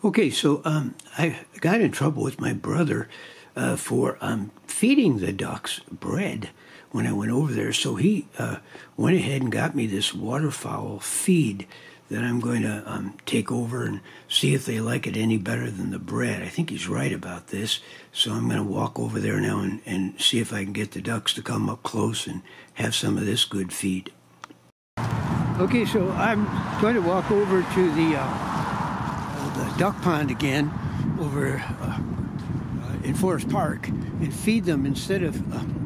Okay, so I got in trouble with my brother for feeding the ducks bread when I went over there. So he went ahead and got me this waterfowl feed that I'm going to take over and see if they like it any better than the bread. I think he's right about this. So I'm going to walk over there now and see if I can get the ducks to come up close and have some of this good feed. Okay, so I'm going to walk over to the duck pond again over in Forest Park and feed them instead of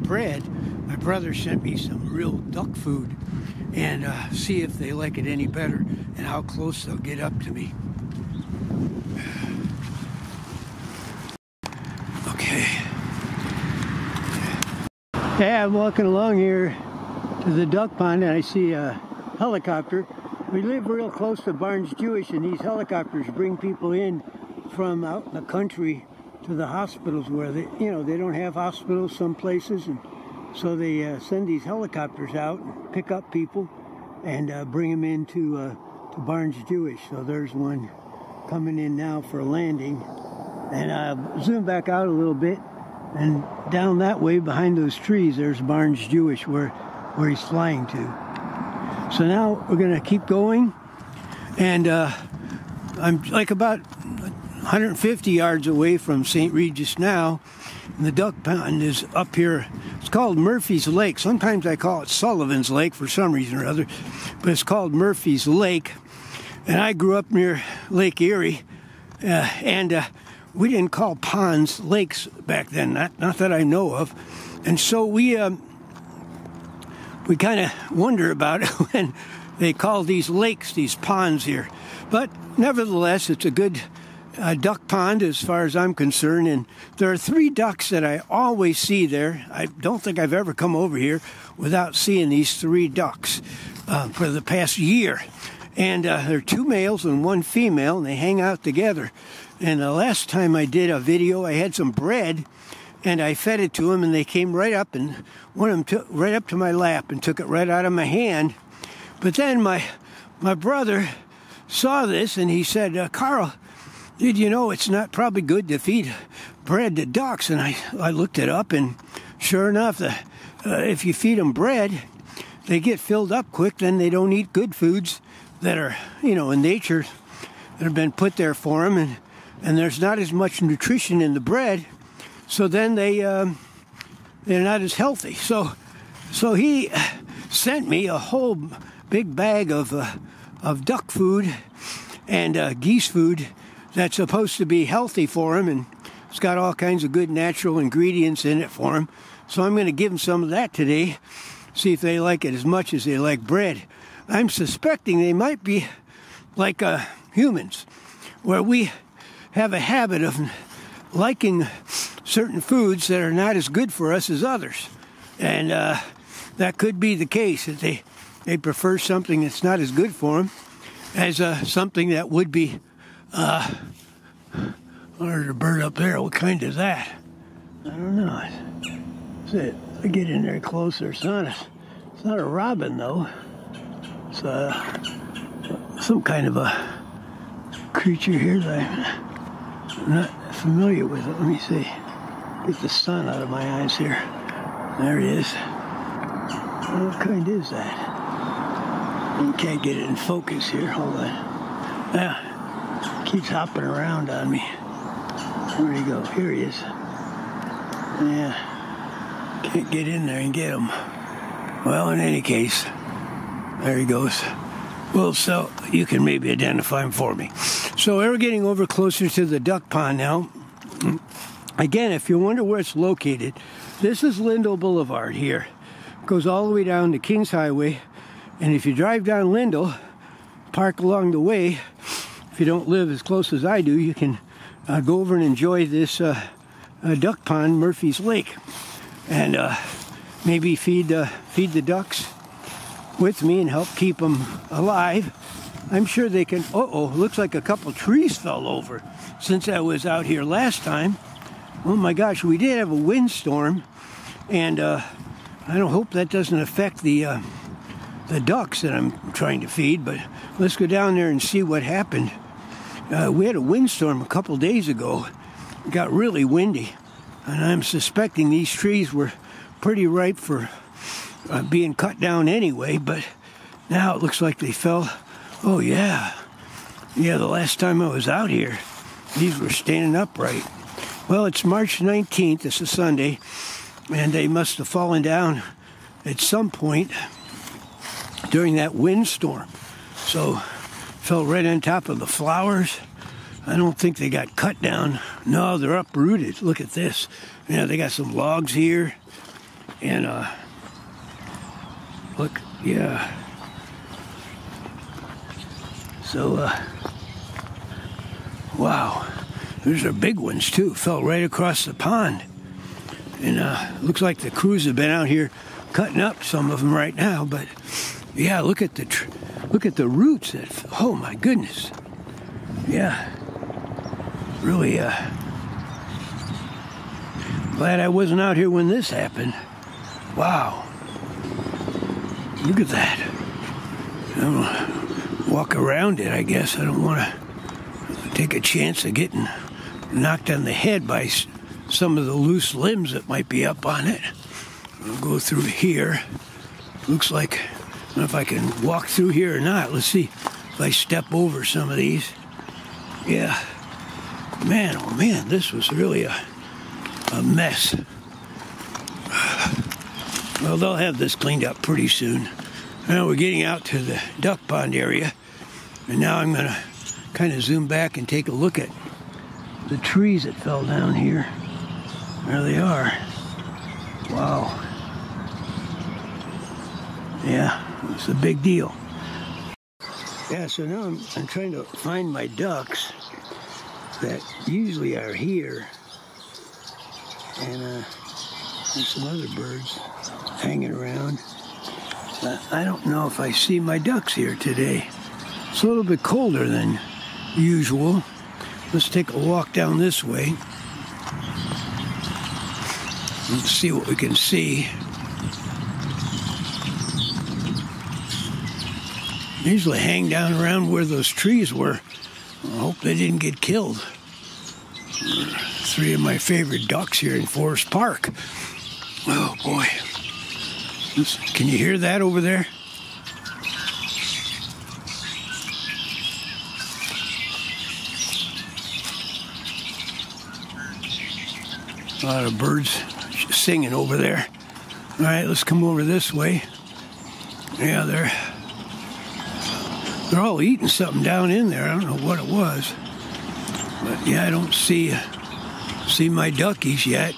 bread. My brother sent me some real duck food and see if they like it any better and how close they'll get up to me. Okay. Yeah, I'm walking along here to the duck pond and I see a helicopter. We live real close to Barnes Jewish, and these helicopters bring people in from out in the country to the hospitals where they don't have hospitals some places, and so they send these helicopters out and pick up people and bring them into to Barnes Jewish. So there's one coming in now for a landing, and zoom back out a little bit, and down that way behind those trees, there's Barnes Jewish where he's flying to. So now we're going to keep going, and I'm like about 150 yards away from St. Regis now, and the duck pond is up here. It's called Murphy's Lake. Sometimes I call it Sullivan's Lake for some reason or other, but it's called Murphy's Lake, and I grew up near Lake Erie, and we didn't call ponds lakes back then, not that I know of, and so we kind of wonder about it when they call these lakes, these ponds here. But nevertheless, it's a good duck pond as far as I'm concerned. And there are 3 ducks that I always see there. I don't think I've ever come over here without seeing these 3 ducks for the past year. And there are 2 males and 1 female, and they hang out together. And the last time I did a video, I had some bread, and I fed it to them, and they came right up, and one of them took right up to my lap and took it right out of my hand. But then my brother saw this, and he said, Carl, did you know it's not probably good to feed bread to ducks? And I looked it up, and sure enough, if you feed them bread, they get filled up quick. Then they don't eat good foods that are, in nature, that have been put there for them, and there's not as much nutrition in the bread. So then they're not as healthy. So he sent me a whole big bag of duck food and geese food that's supposed to be healthy for them, and it's got all kinds of good natural ingredients in it for them. So I'm going to give them some of that today, see if they like it as much as they like bread. I'm suspecting they might be like humans, where we have a habit of liking certain foods that are not as good for us as others. And that could be the case, that they prefer something that's not as good for them as something that would be, there's a bird up there. What kind is that? I don't know. I get in there closer. It's not a robin, though. It's some kind of a creature here that I'm not familiar with it. Let me see. Get the sun out of my eyes here. There he is. What kind is that? You can't get it in focus here. Hold on. Yeah. Keeps hopping around on me. Where'd he go? Here he is. Yeah. Can't get in there and get him. Well, in any case, there he goes. Well, so you can maybe identify him for me. So we're getting over closer to the duck pond now. Again, if you wonder where it's located, this is Lindell Boulevard here. It goes all the way down to Kings Highway. And if you drive down Lindell, park along the way, if you don't live as close as I do, you can go over and enjoy this duck pond, Murphy's Lake. And maybe feed the ducks with me and help keep them alive. I'm sure they can. Looks like a couple trees fell over since I was out here last time. Oh my gosh, we did have a windstorm, and I don't hope that doesn't affect the ducks that I'm trying to feed, but let's go down there and see what happened. We had a windstorm a couple days ago. It got really windy, and I'm suspecting these trees were pretty ripe for being cut down anyway, but now it looks like they fell. Oh yeah, the last time I was out here, these were standing upright. Well, it's March 19th, it's a Sunday, and they must have fallen down at some point during that windstorm. So, fell right on top of the flowers. I don't think they got cut down. No, they're uprooted. Look at this. Yeah, they got some logs here. And, look, yeah. So, wow. Those are big ones, too. Fell right across the pond. And, looks like the crews have been out here cutting up some of them right now. But, yeah, look at the roots. Oh, my goodness. Yeah. Really, glad I wasn't out here when this happened. Wow. Look at that. I'm gonna walk around it, I guess. I don't want to take a chance of getting knocked on the head by some of the loose limbs that might be up on it. I'll go through here. Looks like, I don't know if I can walk through here or not. Let's see if I step over some of these. Yeah. Man, oh man, this was really a mess. Well, they'll have this cleaned up pretty soon. Now we're getting out to the duck pond area, and now I'm going to kind of zoom back and take a look at the trees that fell down here. There they are. Wow. Yeah, it's a big deal. Yeah, so now I'm trying to find my ducks that usually are here, and there's some other birds hanging around. I don't know if I see my ducks here today. It's a little bit colder than usual. Let's take a walk down this way. Let's see what we can see. Usually hang down around where those trees were. I hope they didn't get killed. Three of my favorite ducks here in Forest Park. Oh boy. Can you hear that over there? A lot of birds singing over there. All right, let's come over this way. Yeah, they're all eating something down in there. I don't know what it was. But yeah, I don't see my duckies yet.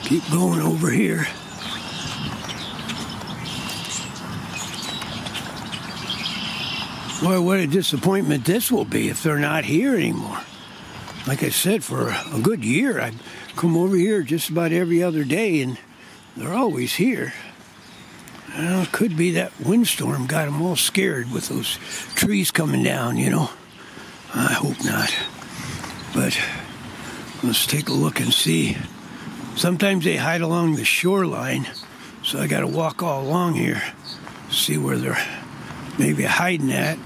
Keep going over here. Boy, what a disappointment this will be if they're not here anymore. Like I said, for a good year, I'd come over here just about every other day, and they're always here. Well, it could be that windstorm got them all scared with those trees coming down, you know. I hope not. But let's take a look and see. Sometimes they hide along the shoreline, so I got to walk all along here, see where they're maybe hiding at.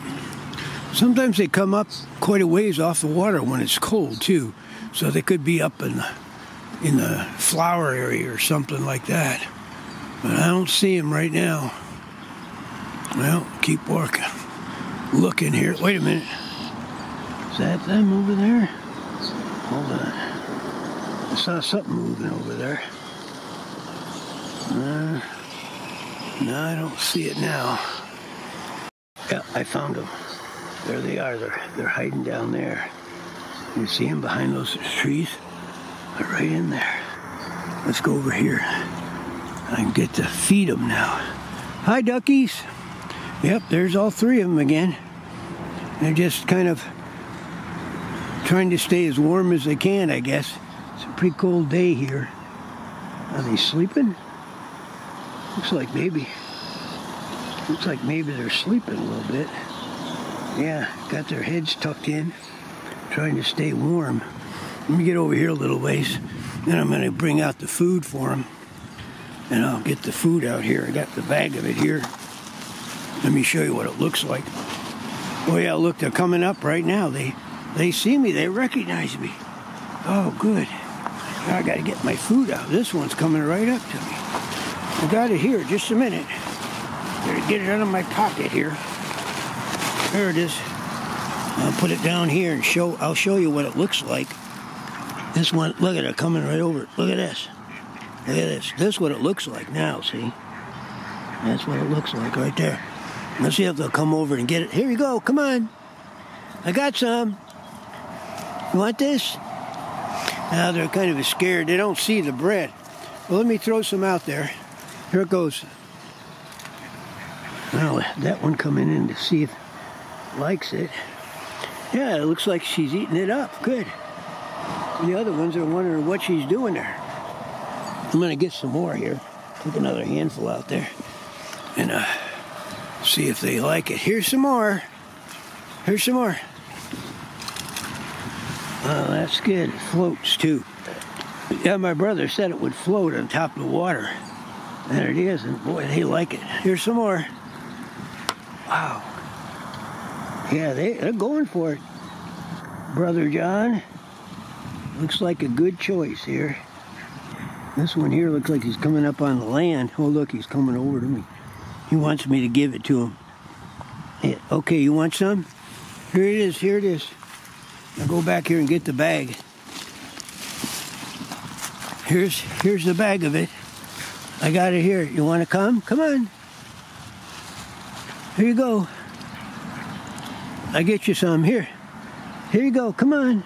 Sometimes they come up quite a ways off the water when it's cold too, so they could be up in the flower area or something like that. But I don't see them right now. Well, keep walking, looking here. Wait a minute. Is that them over there? Hold on. I saw something moving over there. No, I don't see it now. Yeah, I found them. There they are. They're hiding down there. You see them behind those trees? They're right in there. Let's go over here. I can get to feed them now. Hi, duckies. Yep, there's all three of them again. They're just kind of trying to stay as warm as they can, I guess. It's a pretty cold day here. Are they sleeping? Looks like maybe they're sleeping a little bit. Yeah, got their heads tucked in, trying to stay warm. Let me get over here a little ways. Then I'm going to bring out the food for them. And I'll get the food out here. I got the bag of it here. Let me show you what it looks like. Oh yeah, look, they're coming up right now. They see me, they recognize me. Oh, good. Now I gotta get my food out. This one's coming right up to me. I got it here, just a minute. Better get it out of my pocket here. There it is. I'll put it down here and I'll show you what it looks like. This one, look at it coming right over. Look at this. Look at this. This is what it looks like now, see? That's what it looks like right there. Let's see if they'll come over and get it. Here you go, come on. I got some. You want this? Now they're kind of scared. They don't see the bread. Well, let me throw some out there. Here it goes. Well, that one coming in to see if it likes it. Yeah, it looks like she's eating it up. Good. The other ones are wondering what she's doing there. I'm going to get some more here. Take another handful out there. And see if they like it. Here's some more. Here's some more. Oh, that's good. It floats too. Yeah, my brother said it would float on top of the water. There it is, and boy, they like it. Here's some more. Wow. Yeah, they're going for it. Brother John. Looks like a good choice here. This one here looks like he's coming up on the land. Oh, look, he's coming over to me. He wants me to give it to him. Yeah, okay, you want some? Here it is, here it is. Now go back here and get the bag. Here's the bag of it. I got it here. You want to come? Come on. Here you go. I get you some. Here. Here you go. Come on.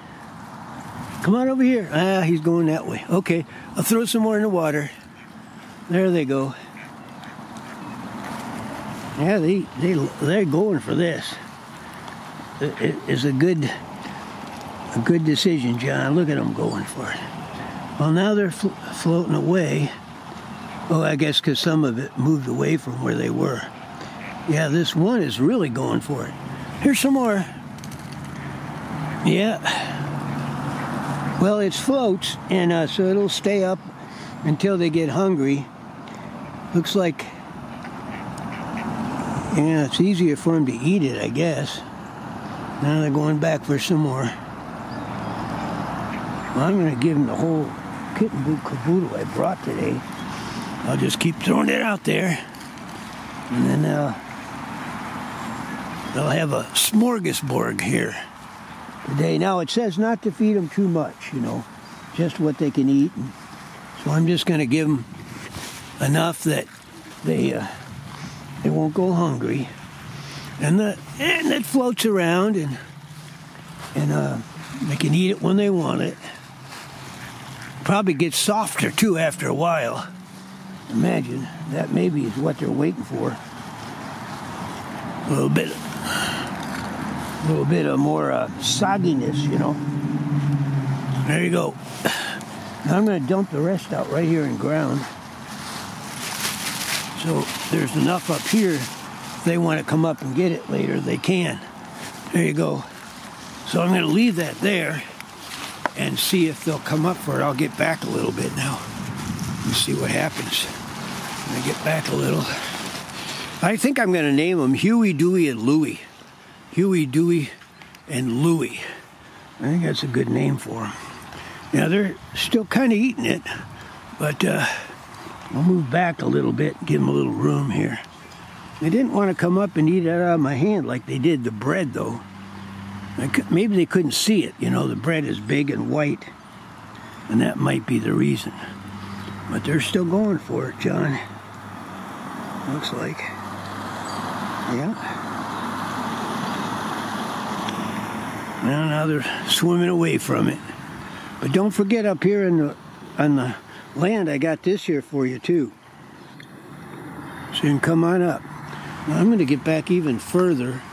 Come on over here. Ah, he's going that way. Okay, I'll throw some more in the water. There they go. Yeah, they're going for this. It is a good decision, John. Look at them going for it. Well, now they're floating away. Oh, I guess because some of it moved away from where they were. Yeah, this one is really going for it. Here's some more. Yeah. Well, it floats, and so it'll stay up until they get hungry. Looks like, yeah, it's easier for them to eat it, I guess. Now they're going back for some more. Well, I'm going to give them the whole kit and caboodle I brought today. I'll just keep throwing it out there. And then they'll have a smorgasbord here today. Now, it says not to feed them too much, you know, just what they can eat. And so I'm just going to give them enough that they won't go hungry. And it floats around, and they can eat it when they want it. Probably gets softer too after a while. Imagine that maybe is what they're waiting for. A little bit of more sogginess, you know. There you go. Now I'm going to dump the rest out right here in ground. So there's enough up here. If they want to come up and get it later, they can. There you go. So I'm going to leave that there and see if they'll come up for it. I'll get back a little bit now and see what happens. When I get back a little. I think I'm going to name them Huey, Dewey, and Louie. Huey, Dewey, and Louie. I think that's a good name for them. Now, they're still kind of eating it, but I'll move back a little bit, give them a little room here. They didn't want to come up and eat it out of my hand like they did the bread, though. Maybe they couldn't see it. You know, the bread is big and white, and that might be the reason. But they're still going for it, John. Looks like. Yeah. Well, now they're swimming away from it. But don't forget, up here on the land, I got this here for you, too. So you can come on up. Now, I'm going to get back even further.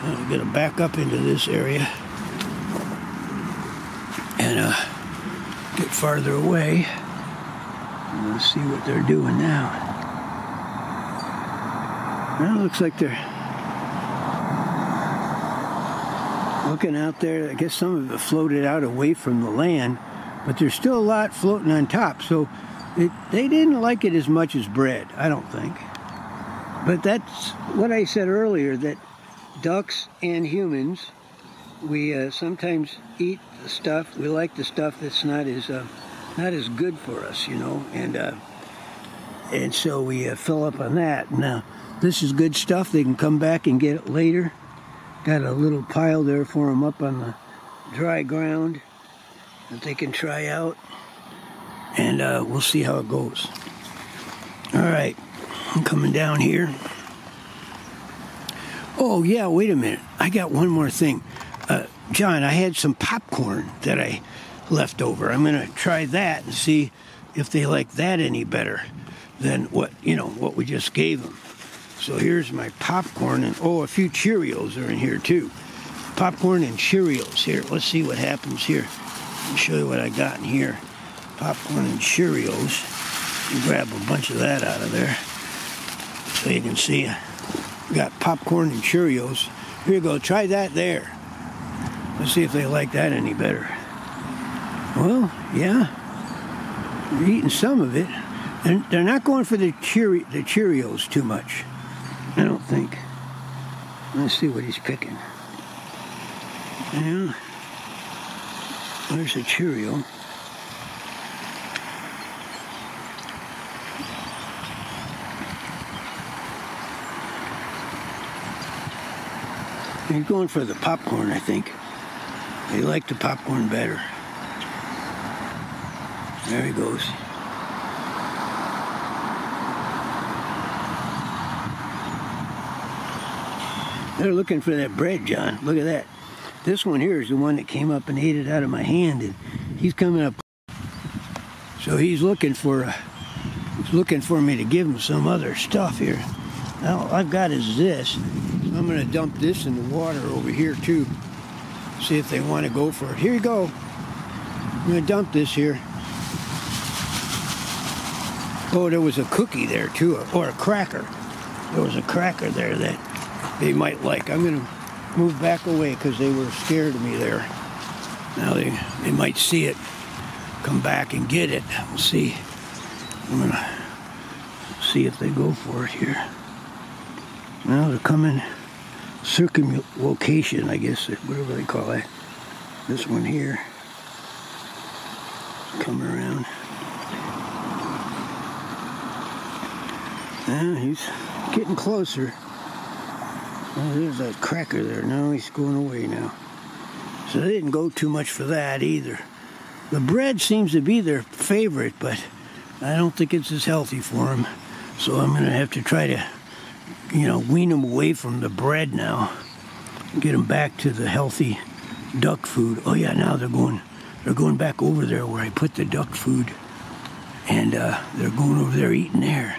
I'm going to back up into this area and get farther away. And let's see what they're doing now. Well, it looks like they're looking out there. I guess some of it floated out away from the land, but there's still a lot floating on top. So they didn't like it as much as bread, I don't think. But that's what I said earlier, that ducks and humans, we sometimes eat the stuff. We like the stuff that's not as good for us, you know, and so we fill up on that. Now, this is good stuff. They can come back and get it later. Got a little pile there for them up on the dry ground that they can try out, and we'll see how it goes. All right, I'm coming down here. Oh yeah, wait a minute. I got one more thing. John, I had some popcorn that I left over. I'm gonna try that and see if they like that any better than what we just gave them. So here's my popcorn, and a few Cheerios are in here too. Popcorn and Cheerios here. Let's see what happens here. I'll show you what I got in here. Popcorn and Cheerios. You grab a bunch of that out of there so you can see. Got popcorn and Cheerios. Here you go. Try that there. Let's see if they like that any better. Well, yeah. They're eating some of it. And they're not going for the Cheerios too much, I don't think. Let's see what he's picking. Yeah. There's a Cheerio. He's going for the popcorn, I think. They like the popcorn better. There he goes. They're looking for that bread, John. Look at that. This one here is the one that came up and ate it out of my hand, and he's coming up. So he's looking for me to give him some other stuff here. Now, all I've got is this. I'm going to dump this in the water over here too. See if they want to go for it. Here you go. I'm going to dump this here. Oh, there was a cookie there too, or a cracker. There was a cracker there that they might like. I'm going to move back away because they were scared of me there. Now they might see it, come back and get it. We'll see. I'm going to see if they go for it here. Now they're coming circumlocation, I guess, whatever they call it. This one here. Come around. Yeah, he's getting closer. Oh, there's that cracker there. No, he's going away now. So they didn't go too much for that either. The bread seems to be their favorite, but I don't think it's as healthy for them. So I'm going to have to try to, wean them away from the bread now. Get them back to the healthy duck food. Oh yeah, now they're going back over there where I put the duck food. And they're going over there eating there.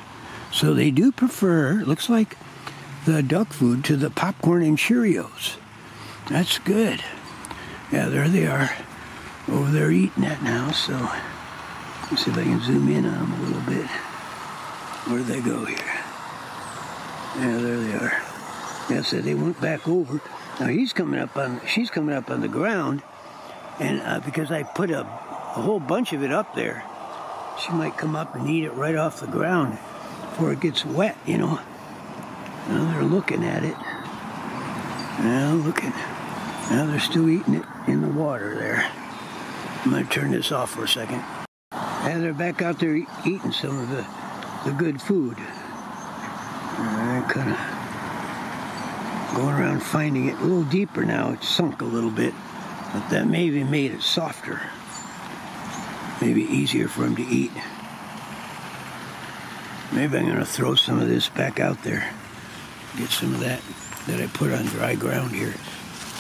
So they do prefer, looks like, the duck food to the popcorn and Cheerios. That's good. Yeah, there they are. Over there eating that now, so let's see if I can zoom in on them a little bit. Where do they go here? Yeah, there they are. Yeah, so they went back over. Now she's coming up on the ground, and because I put a whole bunch of it up there, she might come up and eat it right off the ground before it gets wet, Now they're looking at it. Now they're still eating it in the water there. I'm going to turn this off for a second. And they're back out there eating some of the good food. They're kind of going around finding it a little deeper now. It's sunk a little bit, but that maybe made it softer. Maybe easier for them to eat. Maybe I'm going to throw some of this back out there. Get some of that I put on dry ground here.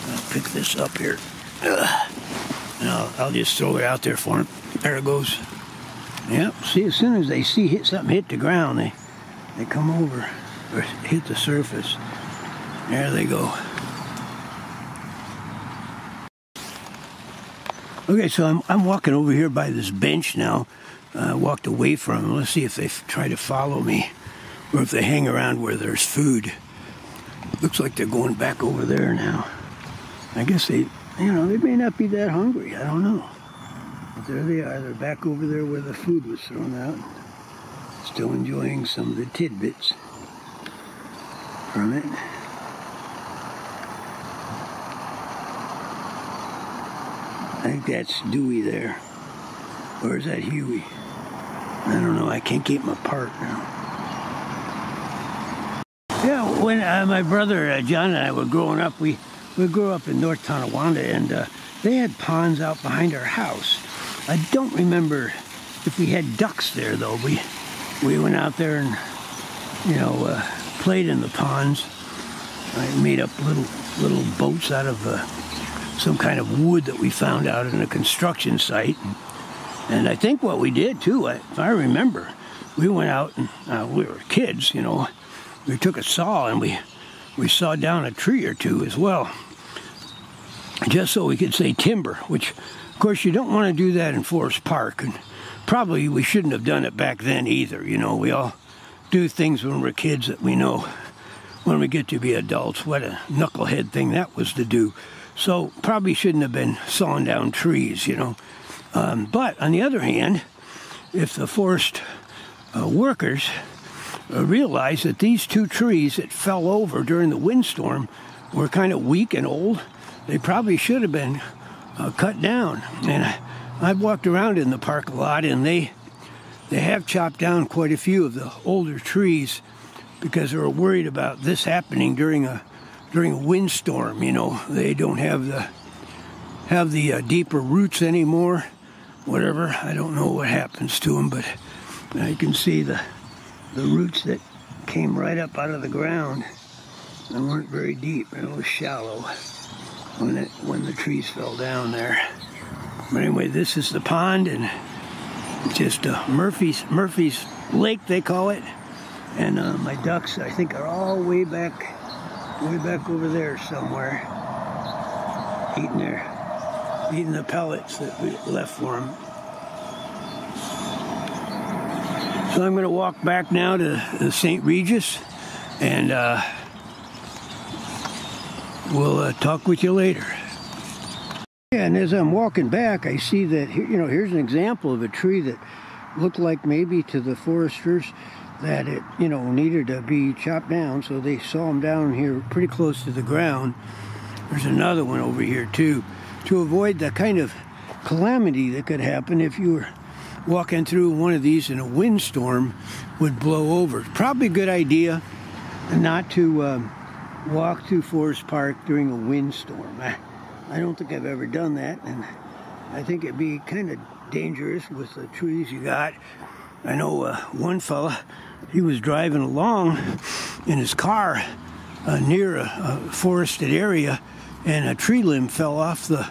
I'll pick this up here. Now I'll just throw it out there for them. There it goes. Yep. See, as soon as they see something hit the ground, they come over or hit the surface. There they go. Okay, so I'm walking over here by this bench now. I walked away from them. Let's see if they try to follow me or if they hang around where there's food. Looks like they're going back over there now. I guess they may not be that hungry. I don't know. But there they are. They're back over there where the food was thrown out. Still enjoying some of the tidbits from it. I think that's Dewey there. Or is that Huey? I don't know. I can't keep them apart now. Yeah, when my brother John and I were growing up, we grew up in North Tonawanda, and they had ponds out behind our house. I don't remember if we had ducks there, though. We went out there and, you know, played in the ponds. I made up little boats out of some kind of wood that we found out in a construction site. And I think what we did, too, if I remember, we went out and we were kids, you know. We took a saw and we sawed down a tree or two as well, just so we could say timber, which, of course, you don't want to do that in Forest Park. And probably we shouldn't have done it back then either, you know. We all do things when we're kids that we know when we get to be adults what a knucklehead thing that was to do. So probably shouldn't have been sawing down trees, you know. But on the other hand, if the forest workers realized that these two trees that fell over during the windstorm were kind of weak and old, they probably should have been cut down. And I've walked around in the park a lot, and they have chopped down quite a few of the older trees because they were worried about this happening during a windstorm. You know, they don't have the deeper roots anymore. Whatever, I don't know what happens to them, but I can see the roots that came right up out of the ground and weren't very deep. It was shallow when the trees fell down there. But anyway, this is the pond, and it's just Murphy's Lake, they call it. And my ducks, I think, are all way back over there somewhere, eating the pellets that we left for them. So I'm going to walk back now to St. Regis, and we'll talk with you later. Yeah, and as I'm walking back, I see that, you know, here's an example of a tree that looked like maybe to the foresters that it, you know, needed to be chopped down, so they saw them down here pretty close to the ground. There's another one over here too, to avoid the kind of calamity that could happen if you were walking through one of these and a windstorm would blow over. Probably a good idea not to walk through Forest Park during a windstorm. I don't think I've ever done that, and I think it'd be kind of dangerous with the trees you got. I know one fella, he was driving along in his car near a forested area, and a tree limb fell off the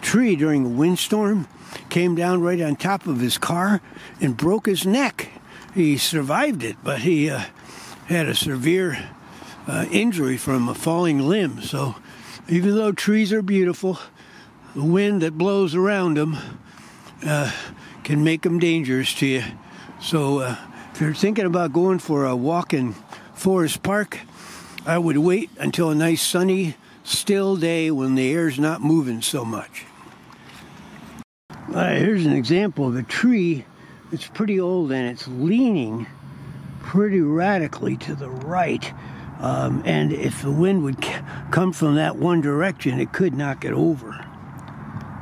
tree during a windstorm, came down right on top of his car and broke his neck. He survived it, but he had a severe injury from a falling limb. So even though trees are beautiful, the wind that blows around them can make them dangerous to you. So if you're thinking about going for a walk in Forest Park, I would wait until a nice sunny, still day when the air's not moving so much. Here's an example of a tree that's pretty old, and it's leaning pretty radically to the right. And if the wind would come from that one direction, it could knock it over.